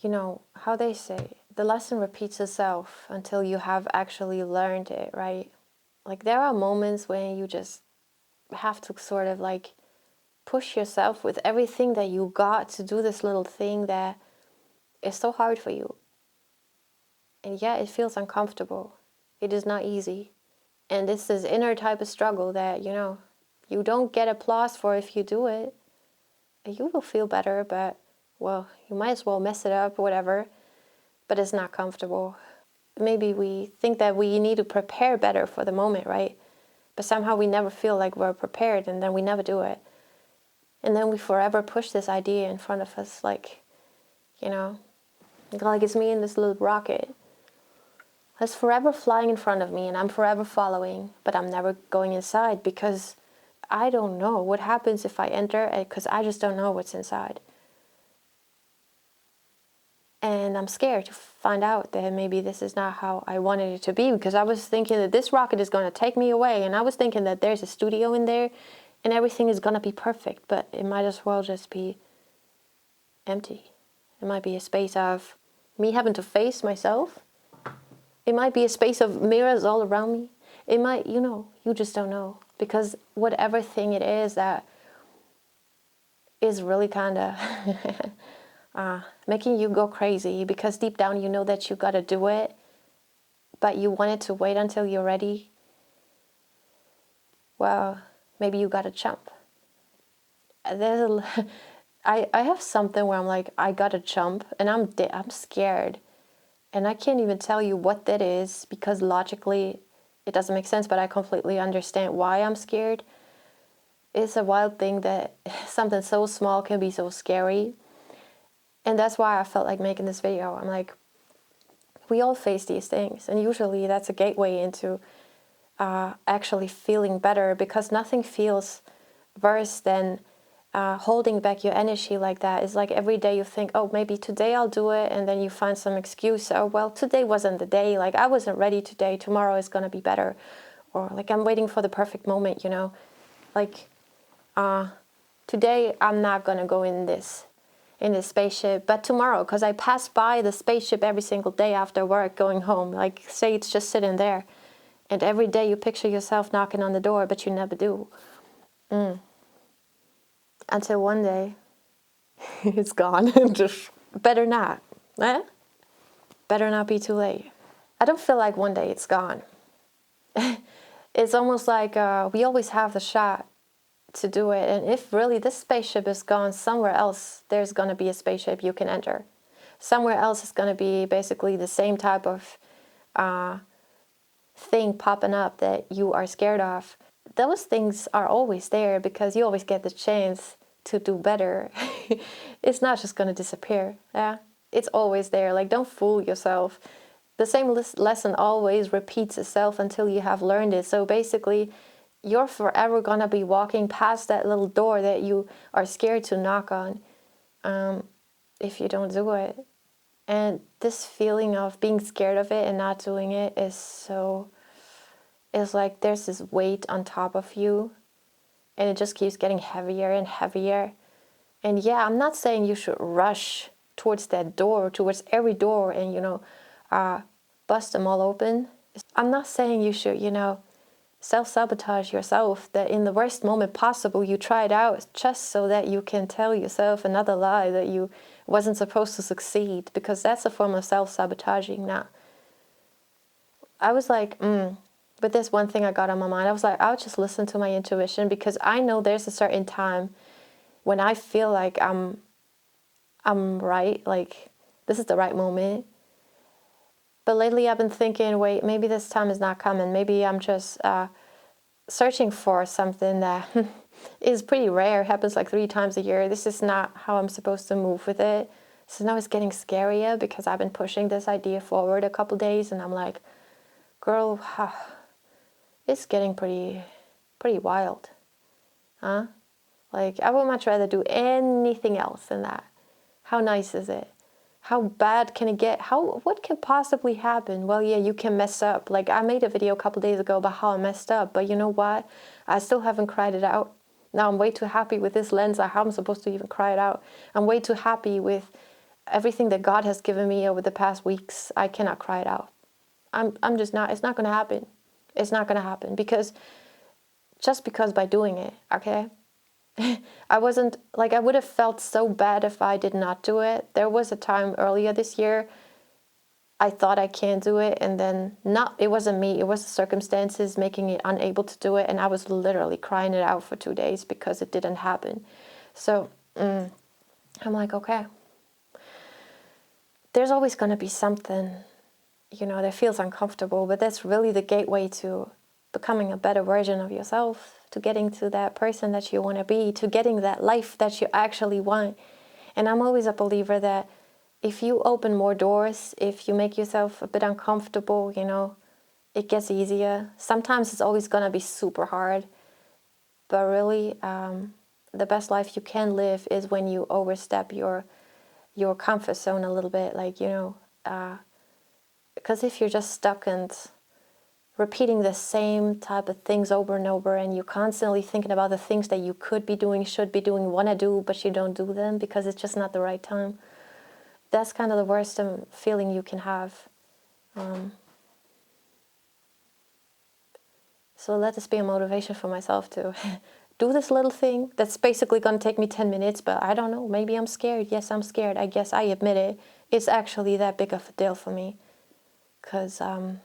you know, how they say, the lesson repeats itself until you have actually learned it, right? Like there are moments when you just have to sort of like push yourself with everything that you got to do this little thing that is so hard for you. And yeah, it feels uncomfortable. It is not easy. And it's this inner type of struggle that, you know, you don't get applause for if you do it. You will feel better, but, well, you might as well mess it up, whatever. But it's not comfortable. Maybe we think that we need to prepare better for the moment, right? But somehow we never feel like we're prepared, and then we never do it. And then we forever push this idea in front of us, like, you know, like it's me in this little rocket. It's forever flying in front of me, and I'm forever following, but I'm never going inside because I don't know what happens if I enter, because I just don't know what's inside. And I'm scared to find out that maybe this is not how I wanted it to be, because I was thinking that this rocket is going to take me away, and I was thinking that there's a studio in there and everything is going to be perfect, but it might as well just be empty. It might be a space of me having to face myself. It might be a space of mirrors all around me. It might, you know, you just don't know. Because whatever thing it is that is really kind of making you go crazy, because deep down you know that you got to do it, but you wanted to wait until you're ready, well, maybe you got to jump. I have something where I'm like, I got to jump, and I'm scared. And I can't even tell you what that is, because logically it doesn't make sense, but I completely understand why I'm scared. It's a wild thing that something so small can be so scary. And that's why I felt like making this video. I'm like, we all face these things, and usually that's a gateway into actually feeling better, because nothing feels worse than holding back your energy like that. It's like every day you think, oh, maybe today I'll do it, and then you find some excuse. Oh, well, today wasn't the day. Like, I wasn't ready today. Tomorrow is going to be better. Or like, I'm waiting for the perfect moment, you know. Like, today I'm not going to go in this spaceship, but tomorrow, because I pass by the spaceship every single day after work going home. Like, say it's just sitting there. And every day you picture yourself knocking on the door, but you never do. Until one day, it's gone. Just better not. Eh? Better not be too late. I don't feel like one day it's gone. It's almost like we always have the shot to do it. And if really this spaceship is gone, somewhere else there's going to be a spaceship you can enter. Somewhere else is going to be basically the same type of thing popping up that you are scared of. Those things are always there, because you always get the chance to do better. It's not just going to disappear. Yeah, it's always there. Like, don't fool yourself. The same lesson always repeats itself until you have learned it. So basically, you're forever going to be walking past that little door that you are scared to knock on if you don't do it. And this feeling of being scared of it and not doing it is so... It's like there's this weight on top of you, and it just keeps getting heavier and heavier. And yeah, I'm not saying you should rush towards that door, towards every door, and, you know, bust them all open. I'm not saying you should, you know, self-sabotage yourself, that in the worst moment possible you try it out just so that you can tell yourself another lie that you wasn't supposed to succeed, because that's a form of self-sabotaging. Now, I was like, but there's one thing I got on my mind. I was like, I'll just listen to my intuition, because I know there's a certain time when I feel like I'm right, like this is the right moment. But lately I've been thinking, wait, maybe this time is not coming. Maybe I'm just searching for something that is pretty rare, happens like 3 times a year. This is not how I'm supposed to move with it. So now it's getting scarier, because I've been pushing this idea forward a couple days, and I'm like, girl, it's getting pretty wild, huh? Like, I would much rather do anything else than that. How nice is it? How bad can it get? What can possibly happen? Well, yeah, you can mess up. Like, I made a video a couple days ago about how I messed up, but you know what? I still haven't cried it out. Now I'm way too happy with this lens. How I'm supposed to even cry it out? I'm way too happy with everything that God has given me over the past weeks, I cannot cry it out. I'm just not, it's not going to happen. It's not going to happen because by doing it, okay? I wasn't, like, I would have felt so bad if I did not do it. There was a time earlier this year I thought I can't do it, and then it wasn't me, it was the circumstances making it unable to do it, and I was literally crying it out for 2 days because it didn't happen. So I'm like, okay, there's always going to be something, that feels uncomfortable, but that's really the gateway to becoming a better version of yourself, to getting to that person that you want to be, to getting that life that you actually want. And I'm always a believer that if you open more doors, if you make yourself a bit uncomfortable, it gets easier. Sometimes it's always going to be super hard, but really the best life you can live is when you overstep your comfort zone a little bit, because if you're just stuck and repeating the same type of things over and over, and you're constantly thinking about the things that you could be doing, should be doing, want to do, but you don't do them because it's just not the right time, that's kind of the worst feeling you can have. So let this be a motivation for myself to do this little thing that's basically going to take me 10 minutes, but I don't know, maybe I'm scared. Yes, I'm scared. I guess I admit it. It's actually that big of a deal for me because I've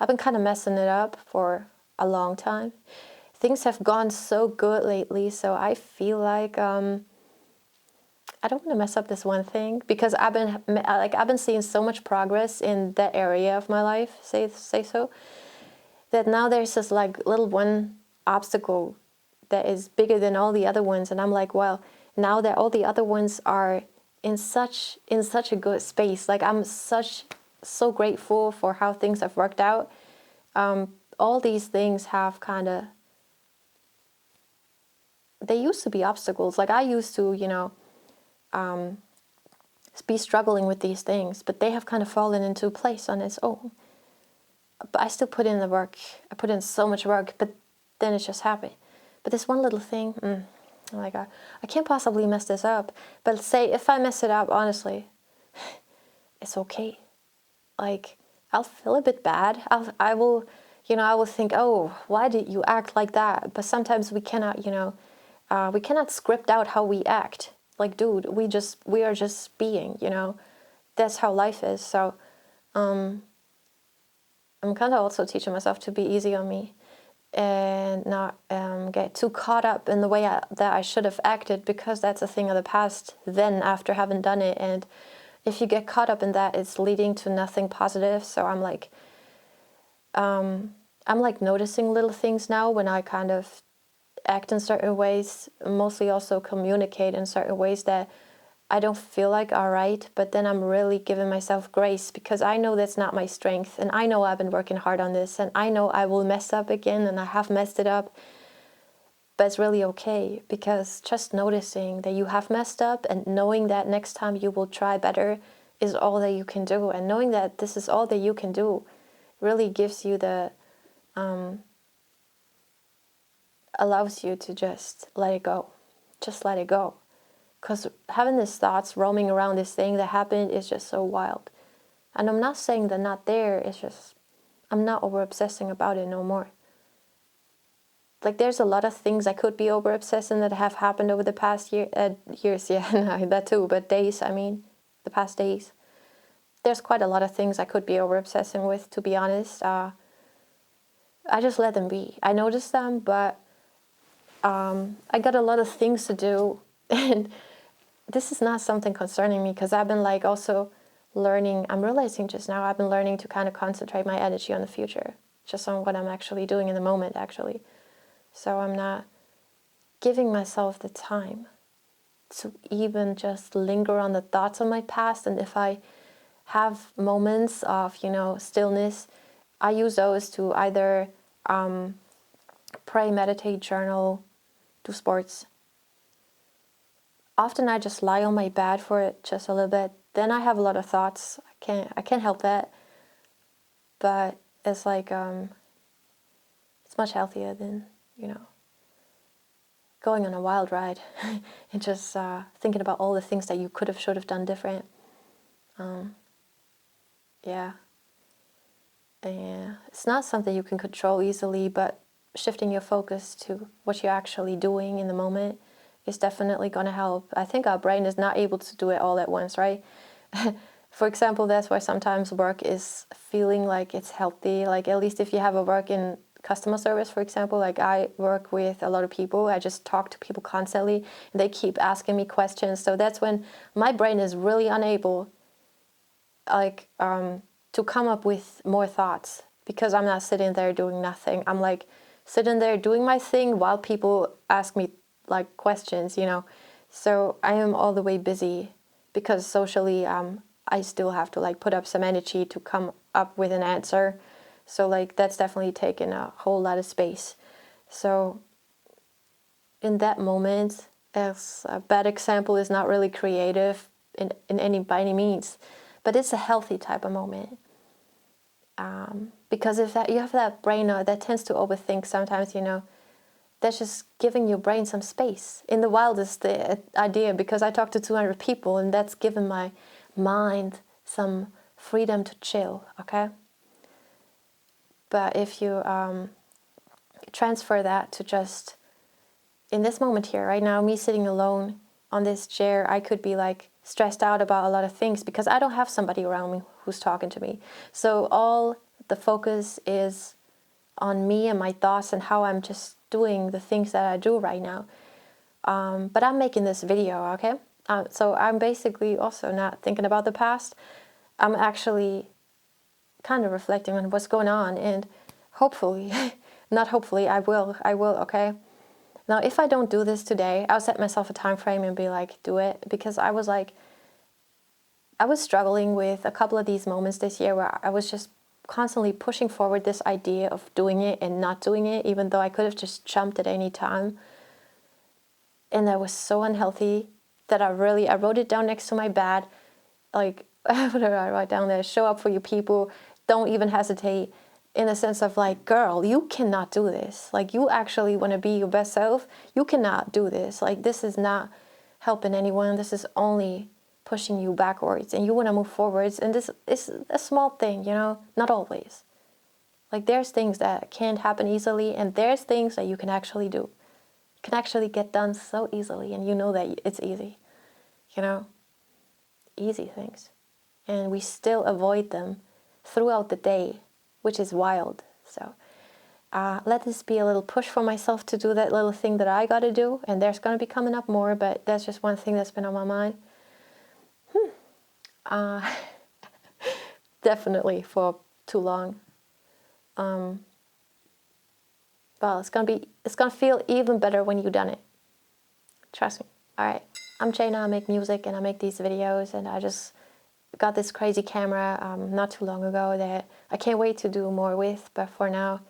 been kind of messing it up for a long time. Things have gone so good lately, so I feel like I don't want to mess up this one thing because I've been seeing so much progress in that area of my life, say so, that now there's this like little one obstacle that is bigger than all the other ones, and I'm like, well, now that all the other ones are in such a good space, like I'm so grateful for how things have worked out. All these things have they used to be obstacles. Like I used to, be struggling with these things, but they have kind of fallen into place on its own. But I still put in the work. I put in so much work, but then it just happened. But this one little thing, oh my God, I can't possibly mess this up. But say if I mess it up, honestly, it's okay. Like I'll feel a bit bad. I will think, oh, why did you act like that? But sometimes we cannot, we cannot script out how we act. Like, dude, we are just being, That's how life is. So, I'm kind of also teaching myself to be easy on me and not get too caught up in the way that I should have acted, because that's a thing of the past then after having done it. And if you get caught up in that, it's leading to nothing positive. So I'm like noticing little things now when I kind of act in certain ways, mostly also communicate in certain ways that I don't feel like are right, but then I'm really giving myself grace because I know that's not my strength, and I know I've been working hard on this, and I know I will mess up again, and I have messed it up, but it's really okay, because just noticing that you have messed up and knowing that next time you will try better is all that you can do, and knowing that this is all that you can do really gives you allows you to just let it go. Just let it go. Because having these thoughts roaming around this thing that happened is just so wild. And I'm not saying they're not there, it's just I'm not over-obsessing about it no more. Like there's a lot of things I could be over-obsessing that have happened over the past years, yeah, no, that too, but days, the past days. There's quite a lot of things I could be over-obsessing with, to be honest. I just let them be. I notice them, but I got a lot of things to do, and this is not something concerning me because I've been also learning. I'm realizing just now I've been learning to kind of concentrate my energy on the future, just on what I'm actually doing in the moment, actually. So I'm not giving myself the time to even just linger on the thoughts of my past. And if I have moments of, stillness, I use those to either pray, meditate, journal, do sports. Often I just lie on my bed for it just a little bit. Then I have a lot of thoughts. I can't help that. But it's it's much healthier than, going on a wild ride and just thinking about all the things that you could have, should have done different. Yeah. And it's not something you can control easily, but shifting your focus to what you're actually doing in the moment is definitely going to help. I think our brain is not able to do it all at once, right? For example, that's why sometimes work is feeling like it's healthy. Like at least if you have a work in customer service, for example, like I work with a lot of people. I just talk to people constantly and they keep asking me questions. So that's when my brain is really unable like to come up with more thoughts because I'm not sitting there doing nothing. I'm like sitting there doing my thing while people ask me like questions, you know. So I am all the way busy because socially I still have to like put up some energy to come up with an answer. So like that's definitely taken a whole lot of space. So in that moment, as a bad example is not really creative in any by any means, but it's a healthy type of moment. Because if that you have that brain that tends to overthink sometimes, you know, that's just giving your brain some space. In the wildest idea, because I talked to 200 people, and that's given my mind some freedom to chill. Okay. But if you transfer that to just in this moment here, right now, me sitting alone on this chair, I could be like stressed out about a lot of things because I don't have somebody around me who's talking to me. So all the focus is on me and my thoughts and how I'm just doing the things that I do right now. But I'm making this video, okay? So I'm basically also not thinking about the past. I'm actually kind of reflecting on what's going on, and hopefully, not hopefully, I will, okay? Now, if I don't do this today, I'll set myself a time frame and be like, do it. Because I was struggling with a couple of these moments this year where I was just constantly pushing forward this idea of doing it and not doing it, even though I could have just jumped at any time. And that was so unhealthy that I wrote it down next to my bed. Like, what did I write down there? Show up for your people. Don't even hesitate. In the sense of like, girl, you cannot do this. Like, you actually want to be your best self. You cannot do this. Like, this is not helping anyone. This is only pushing you backwards. And you want to move forwards. And this is a small thing, you know, not always. Like, there's things that can't happen easily. And there's things that you can actually do. You can actually get done so easily. And you know that it's easy, you know, easy things. And we still avoid them throughout the day, which is wild. So let this be a little push for myself to do that little thing that I got to do. And there's going to be coming up more, but that's just one thing that's been on my mind. Definitely for too long. Well, it's going to feel even better when you've done it. Trust me. All right. I'm Jnah. I make music and I make these videos, and I just got this crazy camera not too long ago that I can't wait to do more with. But for now,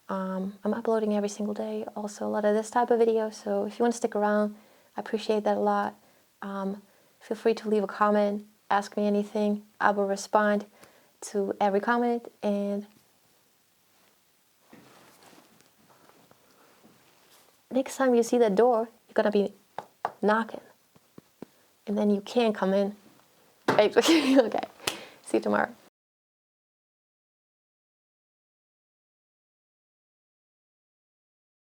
I'm uploading every single day. Also, a lot of this type of video. So if you want to stick around, I appreciate that a lot. Feel free to leave a comment, ask me anything. I will respond to every comment. And next time you see that door, you're gonna be knocking, and then you can come in. Okay. See you tomorrow.